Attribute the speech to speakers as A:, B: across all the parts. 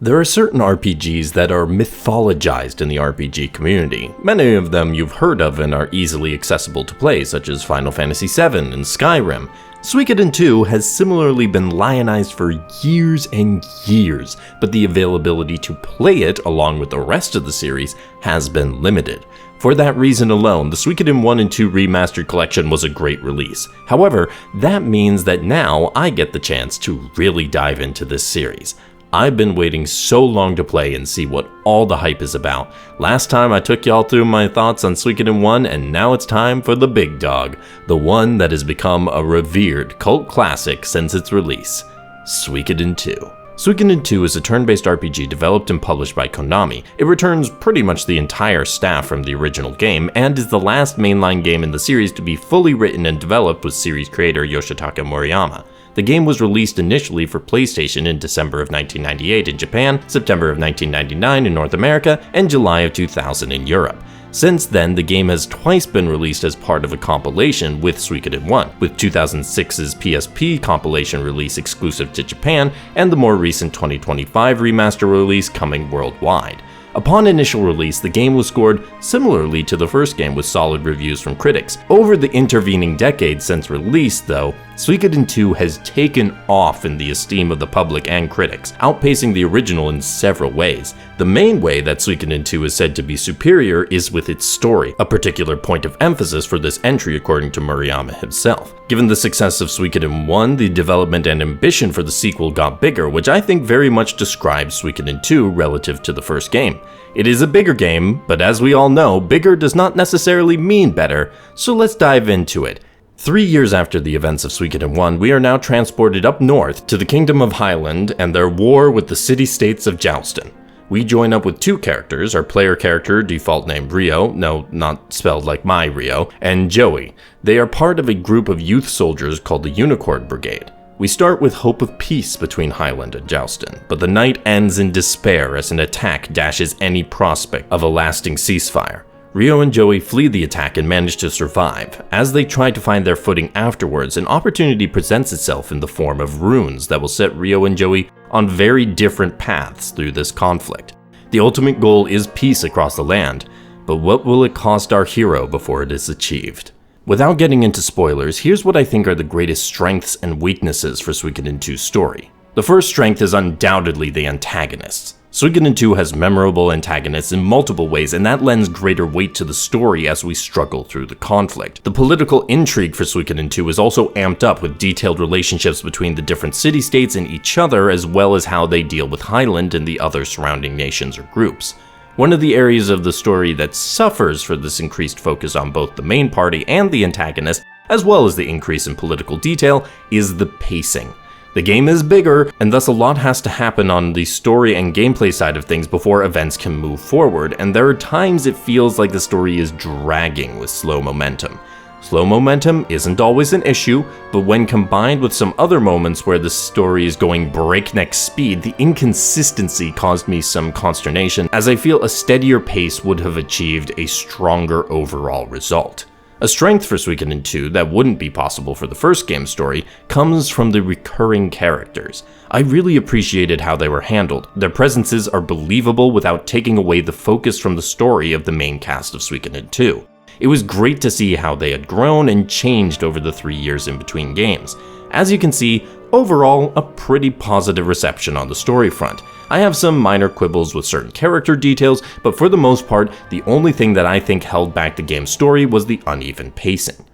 A: There are certain RPGs that are mythologized in the RPG community. Many of them you've heard of and are easily accessible to play, such as Final Fantasy VII and Skyrim. Suikoden 2 has similarly been lionized for years and years, but the availability to play it along with the rest of the series has been limited. For that reason alone, the Suikoden 1 and 2 Remastered Collection was a great release. However, that means that now I get the chance to really dive into this series. I've been waiting so long to play and see what all the hype is about. Last time I took y'all through my thoughts on Suikoden 1, and now it's time for the big dog, the one that has become a revered cult classic since its release, Suikoden 2. Suikoden 2 is a turn-based RPG developed and published by Konami. It returns pretty much the entire staff from the original game, and is the last mainline game in the series to be fully written and developed with series creator Yoshitaka Moriyama. The game was released initially for PlayStation in December of 1998 in Japan, September of 1999 in North America, and July of 2000 in Europe. Since then, the game has twice been released as part of a compilation with Suikoden 1, with 2006's PSP compilation release exclusive to Japan, and the more recent 2025 remaster release coming worldwide. Upon initial release, the game was scored similarly to the first game with solid reviews from critics. Over the intervening decade since release, though, Suikoden 2 has taken off in the esteem of the public and critics, outpacing the original in several ways. The main way that Suikoden 2 is said to be superior is with its story, a particular point of emphasis for this entry according to Murayama himself. Given the success of Suikoden 1, the development and ambition for the sequel got bigger, which I think very much describes Suikoden 2 relative to the first game. It is a bigger game, but as we all know, bigger does not necessarily mean better, so let's dive into it. 3 years after the events of Suikoden 1, we are now transported up north to the Kingdom of Highland and their war with the city-states of Joustin. We join up with two characters, our player character, default named Rio, no, not spelled like my Rio, and Joey. They are part of a group of youth soldiers called the Unicorn Brigade. We start with hope of peace between Highland and Joustin, but the night ends in despair as an attack dashes any prospect of a lasting ceasefire. Rio and Joey flee the attack and manage to survive. As they try to find their footing afterwards, an opportunity presents itself in the form of runes that will set Rio and Joey on very different paths through this conflict. The ultimate goal is peace across the land, but what will it cost our hero before it is achieved? Without getting into spoilers, here's what I think are the greatest strengths and weaknesses for Suikoden 2's story. The first strength is undoubtedly the antagonists. Suikoden 2 has memorable antagonists in multiple ways, and that lends greater weight to the story as we struggle through the conflict. The political intrigue for Suikoden 2 is also amped up with detailed relationships between the different city-states and each other, as well as how they deal with Highland and the other surrounding nations or groups. One of the areas of the story that suffers for this increased focus on both the main party and the antagonist, as well as the increase in political detail, is the pacing. The game is bigger, and thus a lot has to happen on the story and gameplay side of things before events can move forward, and there are times it feels like the story is dragging with slow momentum. Slow momentum isn't always an issue, but when combined with some other moments where the story is going breakneck speed, the inconsistency caused me some consternation, as I feel a steadier pace would have achieved a stronger overall result. A strength for Suikoden 2 that wouldn't be possible for the first game's story comes from the recurring characters. I really appreciated how they were handled. Their presences are believable without taking away the focus from the story of the main cast of Suikoden 2. It was great to see how they had grown and changed over the 3 years in between games. As you can see, overall, a pretty positive reception on the story front. I have some minor quibbles with certain character details, but for the most part, the only thing that I think held back the game's story was the uneven pacing.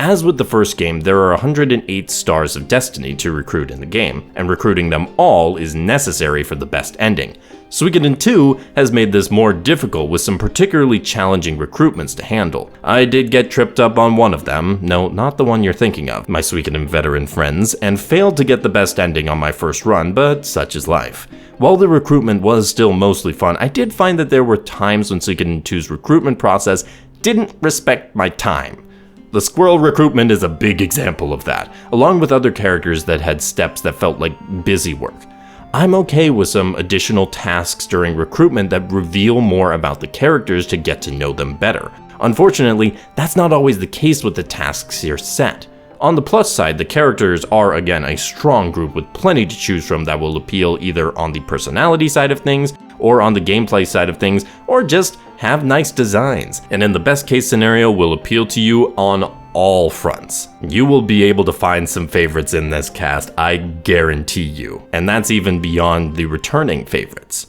A: As with the first game, there are 108 stars of destiny to recruit in the game, and recruiting them all is necessary for the best ending. Suikoden 2 has made this more difficult with some particularly challenging recruitments to handle. I did get tripped up on one of them, no, not the one you're thinking of, my Suikoden veteran friends, and failed to get the best ending on my first run, but such is life. While the recruitment was still mostly fun, I did find that there were times when Suikoden 2's recruitment process didn't respect my time. The squirrel recruitment is a big example of that, along with other characters that had steps that felt like busy work. I'm okay with some additional tasks during recruitment that reveal more about the characters to get to know them better. Unfortunately, that's not always the case with the tasks you're set. On the plus side, the characters are again a strong group with plenty to choose from that will appeal either on the personality side of things, or on the gameplay side of things, or just have nice designs, and in the best case scenario will appeal to you on all fronts. You will be able to find some favorites in this cast, I guarantee you, and that's even beyond the returning favorites.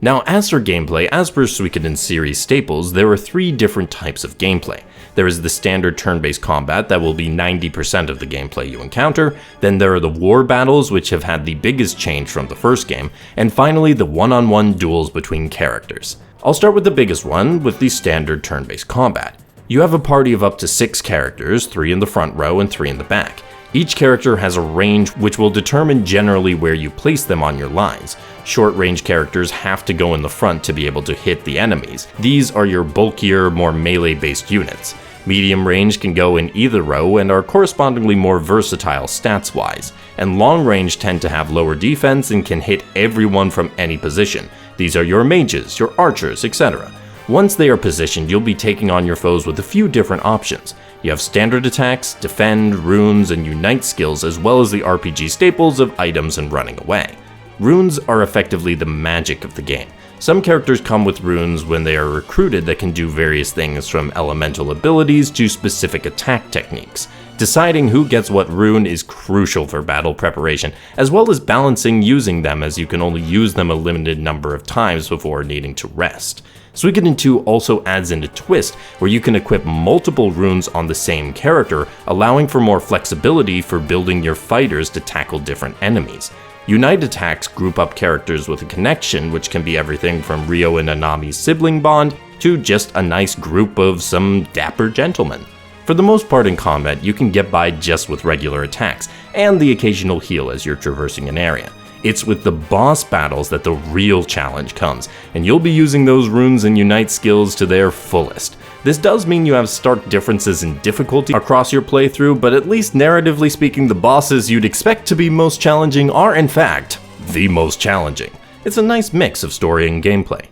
A: Now, as for gameplay, as per Suikoden series staples, there are 3 different types of gameplay. There is the standard turn-based combat that will be 90% of the gameplay you encounter, then there are the war battles which have had the biggest change from the first game, and finally the one-on-one duels between characters. I'll start with the biggest one, with the standard turn-based combat. You have a party of up to 6 characters, 3 in the front row and 3 in the back. Each character has a range which will determine generally where you place them on your lines. Short-range characters have to go in the front to be able to hit the enemies. These are your bulkier, more melee-based units. Medium range can go in either row and are correspondingly more versatile stats-wise, and long range tend to have lower defense and can hit everyone from any position. These are your mages, your archers, etc. Once they are positioned, you'll be taking on your foes with a few different options. You have standard attacks, defend, runes, and unite skills, as well as the RPG staples of items and running away. Runes are effectively the magic of the game. Some characters come with runes when they are recruited that can do various things from elemental abilities to specific attack techniques. Deciding who gets what rune is crucial for battle preparation, as well as balancing using them, as you can only use them a limited number of times before needing to rest. Suikoden 2 also adds in a twist where you can equip multiple runes on the same character, allowing for more flexibility for building your fighters to tackle different enemies. Unite attacks group up characters with a connection, which can be everything from Ryo and Anami's sibling bond to just a nice group of some dapper gentlemen. For the most part in combat, you can get by just with regular attacks, and the occasional heal as you're traversing an area. It's with the boss battles that the real challenge comes, and you'll be using those runes and unite skills to their fullest. This does mean you have stark differences in difficulty across your playthrough, but at least narratively speaking, the bosses you'd expect to be most challenging are in fact the most challenging. It's a nice mix of story and gameplay.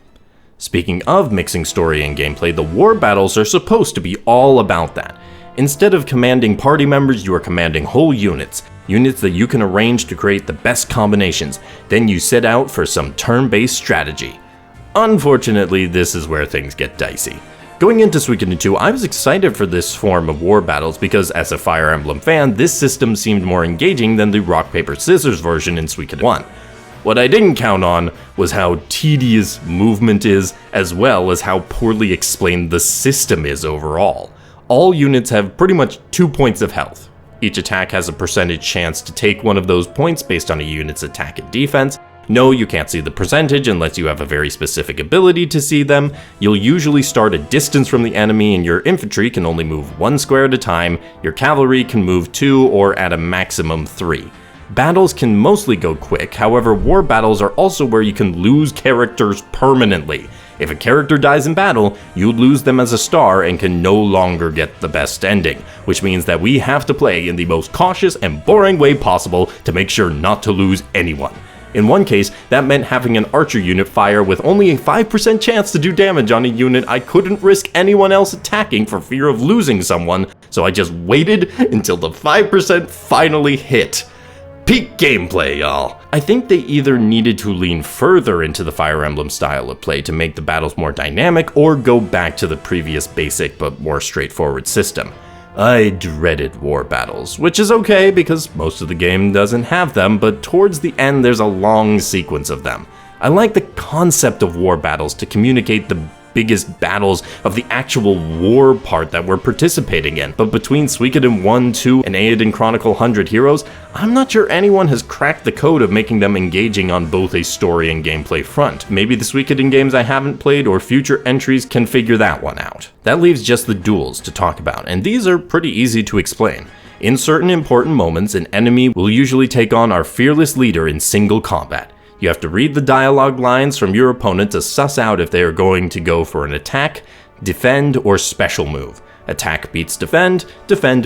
A: Speaking of mixing story and gameplay, the war battles are supposed to be all about that. Instead of commanding party members, you are commanding whole units that you can arrange to create the best combinations. Then you set out for some turn-based strategy. Unfortunately, this is where things get dicey. Going into Suikoden 2, I was excited for this form of war battles because as a Fire Emblem fan, this system seemed more engaging than the rock, paper, scissors version in Suikoden 1. What I didn't count on was how tedious movement is, as well as how poorly explained the system is overall. All units have pretty much 2 points of health. Each attack has a percentage chance to take one of those points based on a unit's attack and defense. No, you can't see the percentage unless you have a very specific ability to see them. You'll usually start a distance from the enemy and your infantry can only move 1 square at a time, your cavalry can move 2 or at a maximum 3. Battles can mostly go quick, however war battles are also where you can lose characters permanently. If a character dies in battle, you lose them as a star and can no longer get the best ending, which means that we have to play in the most cautious and boring way possible to make sure not to lose anyone. In one case, that meant having an archer unit fire with only a 5% chance to do damage on a unit I couldn't risk anyone else attacking for fear of losing someone, so I just waited until the 5% finally hit. Peak gameplay, y'all. I think they either needed to lean further into the Fire Emblem style of play to make the battles more dynamic, or go back to the previous basic but more straightforward system. I dreaded war battles, which is okay because most of the game doesn't have them, but towards the end there's a long sequence of them. I like the concept of war battles to communicate the biggest battles of the actual war part that we're participating in, but between Suikoden 1, 2, and Eiyuden Chronicle 100 Heroes, I'm not sure anyone has cracked the code of making them engaging on both a story and gameplay front. Maybe the Suikoden games I haven't played or future entries can figure that one out. That leaves just the duels to talk about, and these are pretty easy to explain. In certain important moments, an enemy will usually take on our fearless leader in single combat. You have to read the dialogue lines from your opponent to suss out if they are going to go for an attack, defend, or special move. Attack beats defend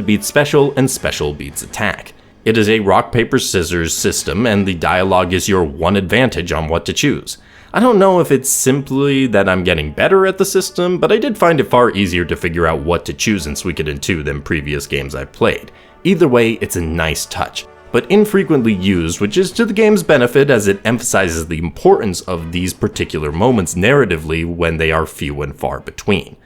A: beats special, and special beats attack. It is a rock, paper, scissors system, and the dialogue is your one advantage on what to choose. I don't know if it's simply that I'm getting better at the system, but I did find it far easier to figure out what to choose in Suikoden 2 than previous games I've played. Either way, it's a nice touch, but infrequently used, which is to the game's benefit as it emphasizes the importance of these particular moments narratively when they are few and far between.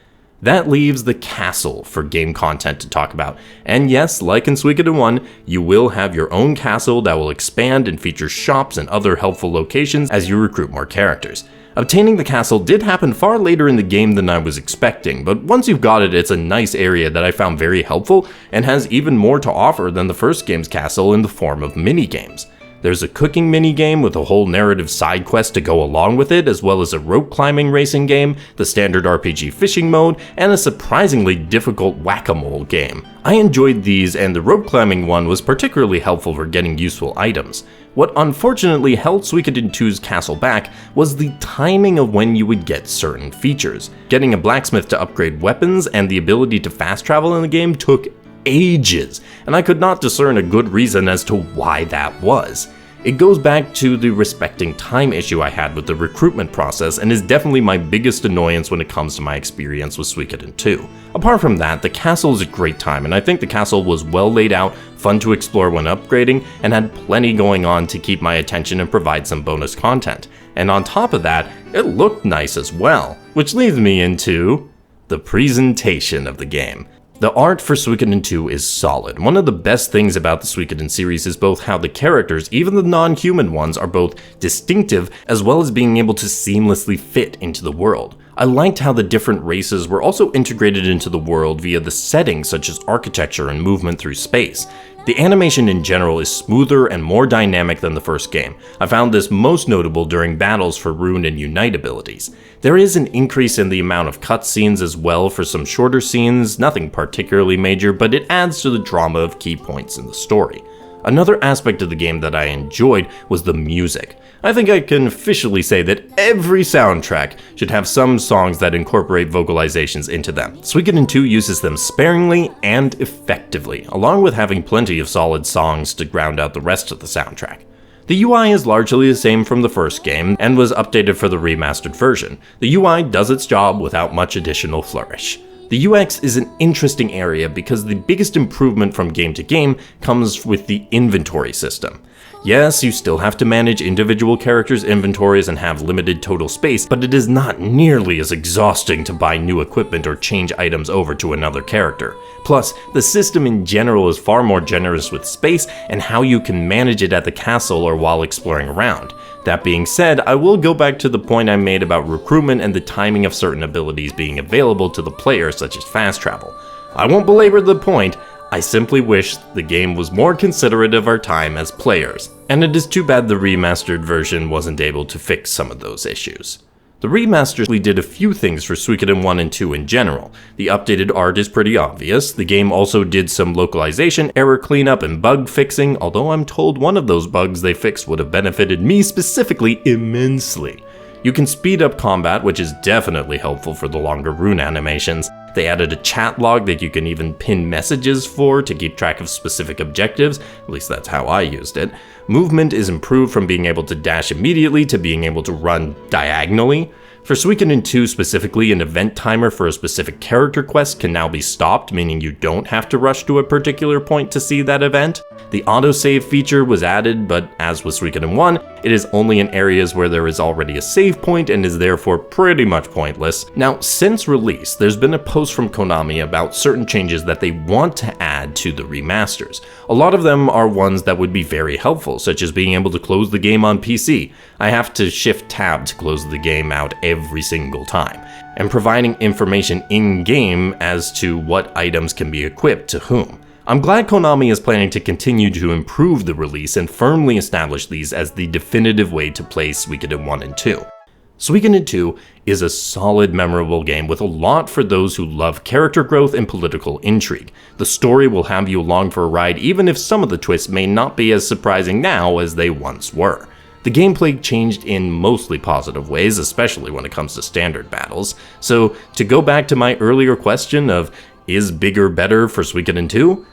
A: That leaves the castle for game content to talk about, and yes, like in Suikoden 1, you will have your own castle that will expand and feature shops and other helpful locations as you recruit more characters. Obtaining the castle did happen far later in the game than I was expecting, but once you've got it, it's a nice area that I found very helpful and has even more to offer than the first game's castle in the form of minigames. There's a cooking minigame with a whole narrative side quest to go along with it, as well as a rope climbing racing game, the standard RPG fishing mode, and a surprisingly difficult whack-a-mole game. I enjoyed these, and the rope climbing one was particularly helpful for getting useful items. What unfortunately held Suikoden 2's castle back was the timing of when you would get certain features. Getting a blacksmith to upgrade weapons and the ability to fast travel in the game took ages, and I could not discern a good reason as to why that was. It goes back to the respecting time issue I had with the recruitment process and is definitely my biggest annoyance when it comes to my experience with Suikoden 2. Apart from that, the castle is a great time, and I think the castle was well laid out, fun to explore when upgrading, and had plenty going on to keep my attention and provide some bonus content. And on top of that, it looked nice as well, which leads me into the presentation of the game. The art for Suikoden 2 is solid. One of the best things about the Suikoden series is both how the characters, even the non-human ones, are both distinctive as well as being able to seamlessly fit into the world. I liked how the different races were also integrated into the world via the settings such as architecture and movement through space. The animation in general is smoother and more dynamic than the first game. I found this most notable during battles for Rune and Unite abilities. There is an increase in the amount of cutscenes as well for some shorter scenes, nothing particularly major, but it adds to the drama of key points in the story. Another aspect of the game that I enjoyed was the music. I think I can officially say that every soundtrack should have some songs that incorporate vocalizations into them. Suikoden 2 uses them sparingly and effectively, along with having plenty of solid songs to ground out the rest of the soundtrack. The UI is largely the same from the first game and was updated for the remastered version. The UI does its job without much additional flourish. The UX is an interesting area because the biggest improvement from game to game comes with the inventory system. Yes, you still have to manage individual characters' inventories and have limited total space, but it is not nearly as exhausting to buy new equipment or change items over to another character. Plus, the system in general is far more generous with space and how you can manage it at the castle or while exploring around. That being said, I will go back to the point I made about recruitment and the timing of certain abilities being available to the player, such as fast travel. I won't belabor the point, I simply wish the game was more considerate of our time as players, and it is too bad the remastered version wasn't able to fix some of those issues. The remaster did a few things for Suikoden 1 and 2 in general. The updated art is pretty obvious. The game also did some localization, error cleanup, and bug fixing, although I'm told one of those bugs they fixed would have benefited me specifically immensely. You can speed up combat, which is definitely helpful for the longer rune animations. They added a chat log that you can even pin messages for to keep track of specific objectives, at least that's how I used it. Movement is improved from being able to dash immediately to being able to run diagonally. For Suikoden 2 specifically, an event timer for a specific character quest can now be stopped, meaning you don't have to rush to a particular point to see that event. The autosave feature was added, but as with Suikoden 1, it is only in areas where there is already a save point and is therefore pretty much pointless. Now, since release, there's been a post from Konami about certain changes that they want to add to the remasters. A lot of them are ones that would be very helpful, such as being able to close the game on PC. I have to shift tab to close the game out every single time, and providing information in-game as to what items can be equipped to whom. I'm glad Konami is planning to continue to improve the release and firmly establish these as the definitive way to play Suikoden 1 and 2. Suikoden 2 is a solid, memorable game with a lot for those who love character growth and political intrigue. The story will have you along for a ride even if some of the twists may not be as surprising now as they once were. The gameplay changed in mostly positive ways, especially when it comes to standard battles. So, to go back to my earlier question of, is bigger better for Suikoden 2?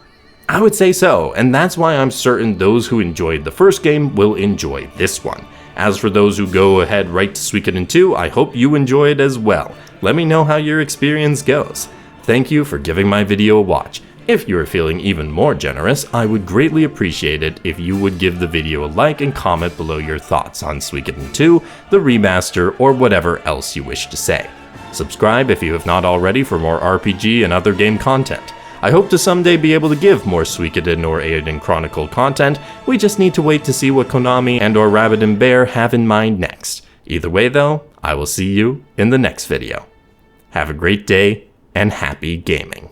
A: I would say so, and that's why I'm certain those who enjoyed the first game will enjoy this one. As for those who go ahead right to Suikoden 2, I hope you enjoy it as well. Let me know how your experience goes. Thank you for giving my video a watch. If you are feeling even more generous, I would greatly appreciate it if you would give the video a like and comment below your thoughts on Suikoden 2, the remaster, or whatever else you wish to say. Subscribe if you have not already for more RPG and other game content. I hope to someday be able to give more Suikoden or Eiyuden Chronicle content. We just need to wait to see what Konami and or Rabbit and Bear have in mind next. Either way though, I will see you in the next video. Have a great day and happy gaming.